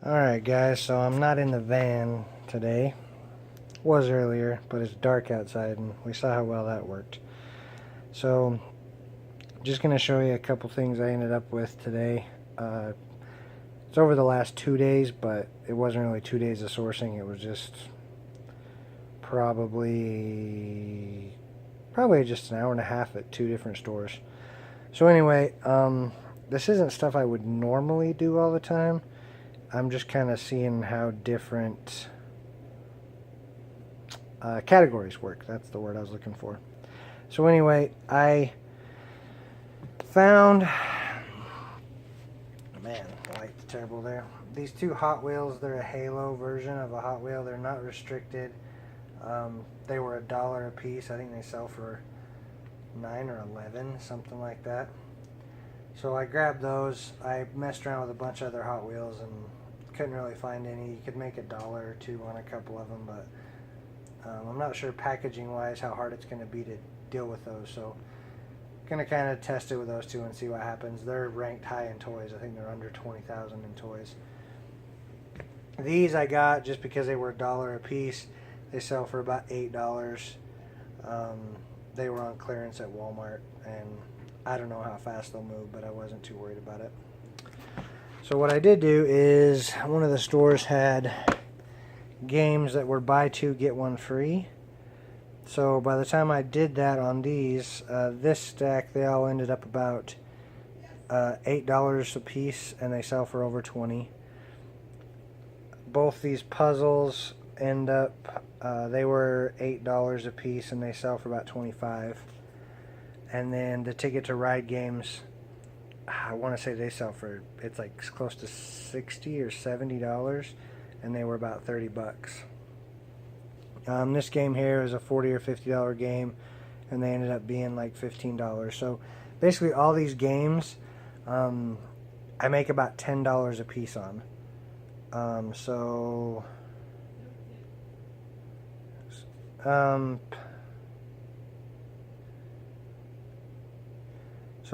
Alright guys, so I'm not in the van today. Was earlier, but it's dark outside and we saw how well that worked. So, just going to show you a couple things I ended up with today. It's over the last 2 days, but it wasn't really 2 days of sourcing. It was just probably just an hour and a half at 2 different stores. So anyway, this isn't stuff I would normally do all the time. I'm just kind of seeing how different categories work. That's the word I was looking for. So anyway, I found, man, the light's terrible there. These two Hot Wheels, they're a Halo version of a Hot Wheel. They're not restricted. They were $1 a piece. I think they sell for 9 or 11, something like that. So I grabbed those. I messed around with a bunch of other Hot Wheels and couldn't really find any. You could make $1 or $2 on a couple of them, but I'm not sure packaging wise how hard it's going to be to deal with those. So I'm going to kind of test it with those two and see what happens. They're ranked high in toys. I think they're under 20,000 in toys. These I got just because they were $1 a piece. They sell for about $8. They were on clearance at Walmart, and I don't know how fast they'll move, but I wasn't too worried about it. So what I did do is one of the stores had games that were buy two get one free. So by the time I did that on these, this stack, they all ended up about $8 a piece, and they sell for over 20. Both these puzzles end up, they were $8 a piece, and they sell for about 25. And then the Ticket to Ride games, I want to say they sell for, it's like close to $60 or $70, and they were about 30 bucks. This game here is a $40 or $50 game, and they ended up being like $15. So basically all these games, I make about $10 a piece on. So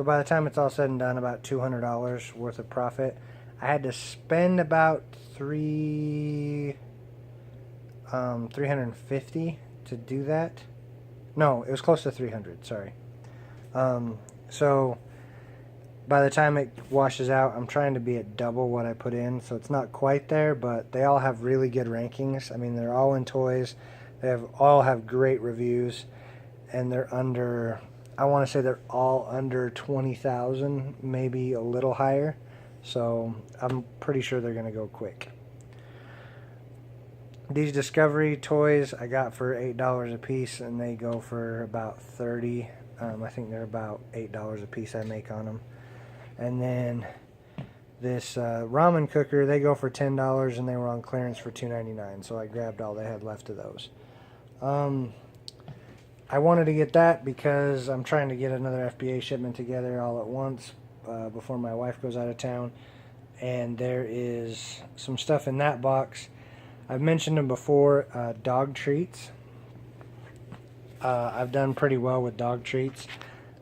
by the time it's all said and done, about $200 worth of profit. I had to spend about $350 to do that. No, it was close to 300. Sorry. So by the time it washes out, I'm trying to be at double what I put in, so it's not quite there, but they all have really good rankings. I mean, they're all in toys. They all have great reviews, and they're under, I want to say they're all under 20,000, maybe a little higher. So I'm pretty sure they're going to go quick. These Discovery toys I got for $8 a piece, and they go for about 30. I think they're about $8 a piece I make on them. And then this ramen cooker, they go for $10, and they were on clearance for $2.99. So I grabbed all they had left of those. I wanted to get that because I'm trying to get another FBA shipment together all at once before my wife goes out of town. And there is some stuff in that box. I've mentioned them before, dog treats. I've done pretty well with dog treats.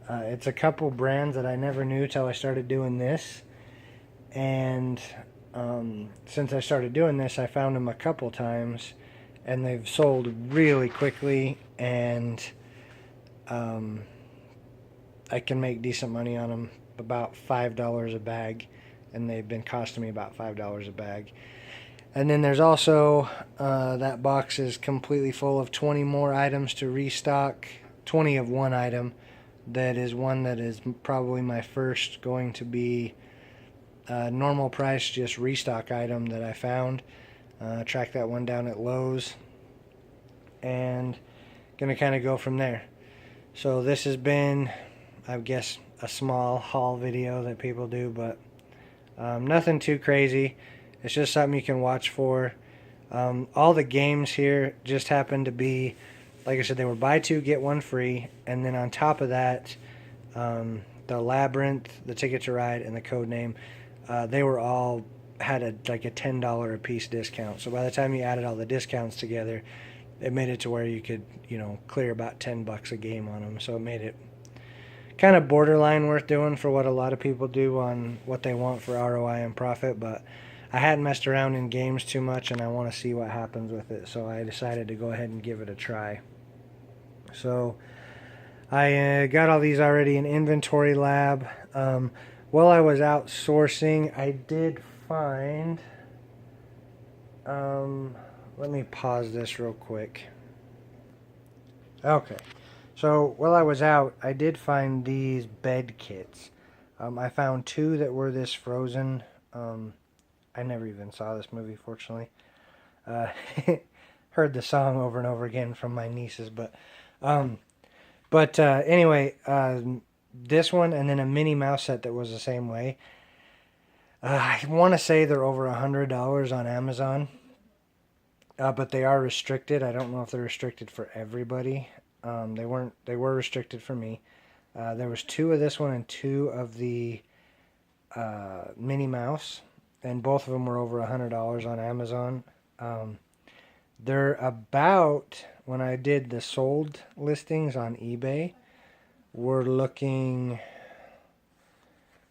It's a couple brands that I never knew till I started doing this. And since I started doing this, I found them a couple times, and they've sold really quickly, and I can make decent money on them, about $5 a bag, and they've been costing me about $5 a bag. And then there's also, that box is completely full of 20 more items to restock, 20 of one item. That is one that is probably my first going to be normal price, just restock item that I found. Track that one down at Lowe's, and going to kind of go from there. So this has been, I guess, a small haul video that people do, but nothing too crazy. It's just something you can watch for. All the games here just happen to be, like I said, they were buy two get one free, and then on top of that, the Labyrinth, the Ticket to Ride, and the Codename, they were all had like a $10 a piece discount. So by the time you added all the discounts together, it made it to where you could, clear about 10 bucks a game on them. So it made it kind of borderline worth doing for what a lot of people do on what they want for ROI and profit. But I hadn't messed around in games too much, and I want to see what happens with it. So I decided to go ahead and give it a try. So I got all these already in Inventory Lab. While I was out sourcing, I did find... let me pause this real quick. Okay. So while I was out, I did find these bed kits. I found two that were this Frozen. I never even saw this movie, fortunately. Heard the song over and over again from my nieces, but anyway, this one and then a Minnie Mouse set that was the same way. I want to say they're over $100 on Amazon, but they are restricted. I don't know if they're restricted for everybody. They weren't. They were restricted for me. There was two of this one and two of the Minnie Mouse, and both of them were over $100 on Amazon. They're about, when I did the sold listings on eBay, we're looking,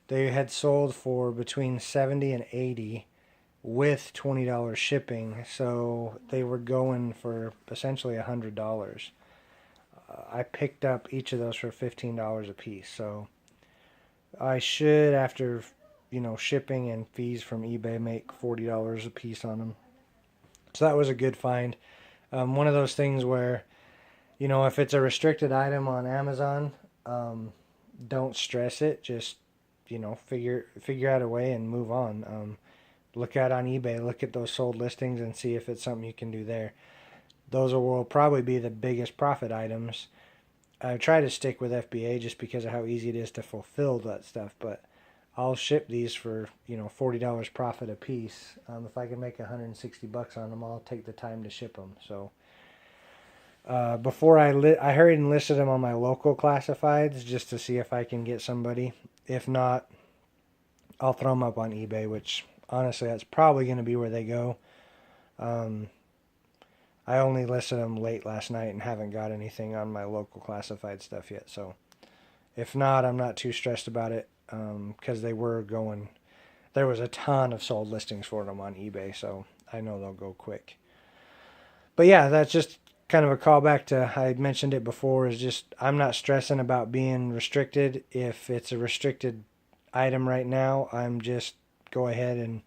they had sold for between $70 and $80 with $20 shipping, so they were going for essentially $100. I picked up each of those for $15 a piece, so I should, after shipping and fees from eBay, make $40 a piece on them. So that was a good find. One of those things where, if it's a restricted item on Amazon, don't stress it. Just, figure out a way and move on. Look out on eBay, look at those sold listings and see if it's something you can do there. Those will probably be the biggest profit items. I try to stick with FBA just because of how easy it is to fulfill that stuff, but I'll ship these for, $40 profit a piece. If I can make $160 on them, I'll take the time to ship them. So before I hurried and listed them on my local classifieds just to see if I can get somebody. If not, I'll throw them up on eBay, which honestly, that's probably going to be where they go. I only listed them late last night and haven't got anything on my local classified stuff yet. So if not, I'm not too stressed about it. Because they were going, there was a ton of sold listings for them on eBay, so I know they'll go quick. But yeah, that's just kind of a callback to, I mentioned it before, is just I'm not stressing about being restricted. If it's a restricted item right now, I'm just go ahead and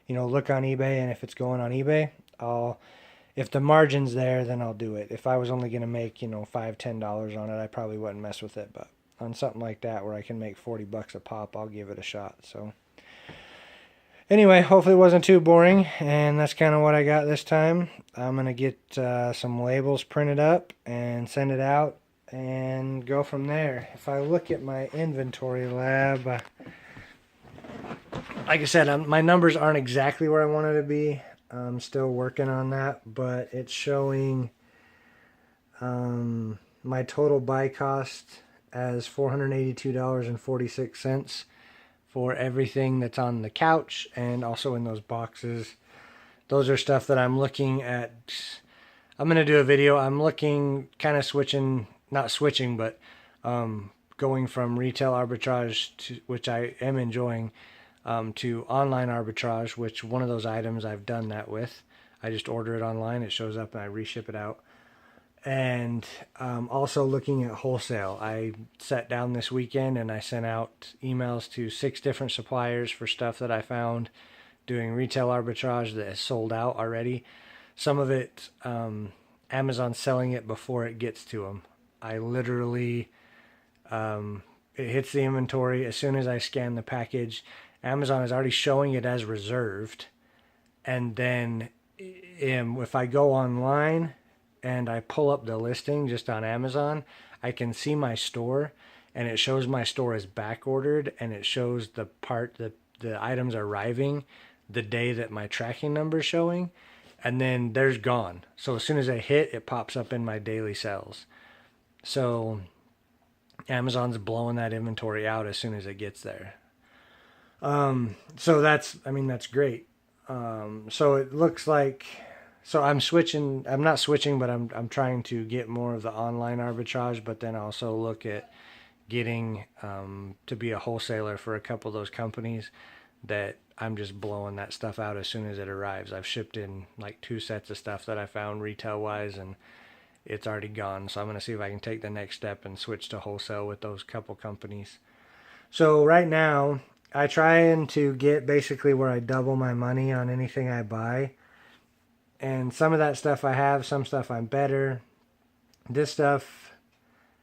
look on eBay, and if it's going on eBay, if the margin's there, then I'll do it. If I was only going to make $5-10 on it, I probably wouldn't mess with it, but on something like that where I can make $40 a pop, I'll give it a shot. So anyway, hopefully it wasn't too boring, and that's kind of what I got this time. I'm going to get some labels printed up and send it out and go from there. If I look at my Inventory Lab, like I said, my numbers aren't exactly where I wanted to be. I'm still working on that, but it's showing my total buy cost as $482.46 for everything that's on the couch and also in those boxes. Those are stuff that I'm looking at. I'm going to do a video. I'm looking, kind of switching, not switching, but going from retail arbitrage, to, which I am enjoying, to online arbitrage, which one of those items I've done that with. I just order it online, it shows up, and I reship it out. And also looking at wholesale. I sat down this weekend and I sent out emails to 6 different suppliers for stuff that I found doing retail arbitrage that is sold out already. Some of it, Amazon's selling it before it gets to them. I literally, it hits the inventory as soon as I scan the package. Amazon is already showing it as reserved. And then if I go online and I pull up the listing just on Amazon, I can see my store, and it shows my store as back ordered, and it shows the part that the items are arriving the day that my tracking number is showing, and then there's gone. So as soon as I hit, it pops up in my daily sales. So Amazon's blowing that inventory out as soon as it gets there. So that's great. So it looks like, so I'm not switching, but I'm trying to get more of the online arbitrage, but then also look at getting, to be a wholesaler for a couple of those companies that I'm just blowing that stuff out as soon as it arrives. I've shipped in like 2 sets of stuff that I found retail wise, and it's already gone. So I'm going to see if I can take the next step and switch to wholesale with those couple companies. So right now, I trying to get basically where I double my money on anything I buy. And some of that stuff I have, some stuff I'm better. This stuff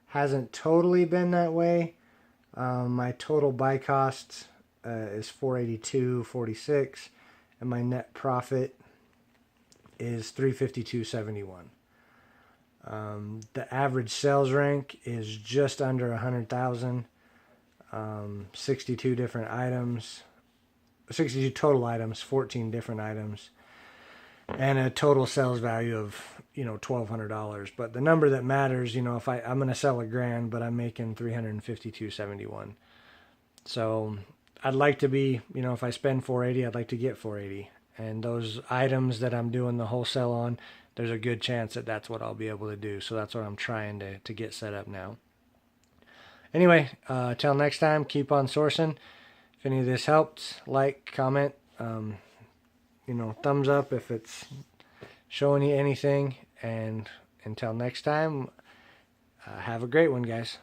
hasn't totally been that way. My total buy cost is $482.46, and my net profit is $352.71. The average sales rank is just under 100,000. 62 different items, 62 total items, 14 different items, and a total sales value of $1,200. But the number that matters, if I'm going to sell $1,000, but I'm making $352.71. So I'd like to be, if I spend $480, I'd like to get $480. And those items that I'm doing the wholesale on, there's a good chance that that's what I'll be able to do. So that's what I'm trying to get set up now. Anyway, till next time, keep on sourcing. If any of this helped, like, comment, thumbs up if it's showing you anything. And until next time, have a great one, guys.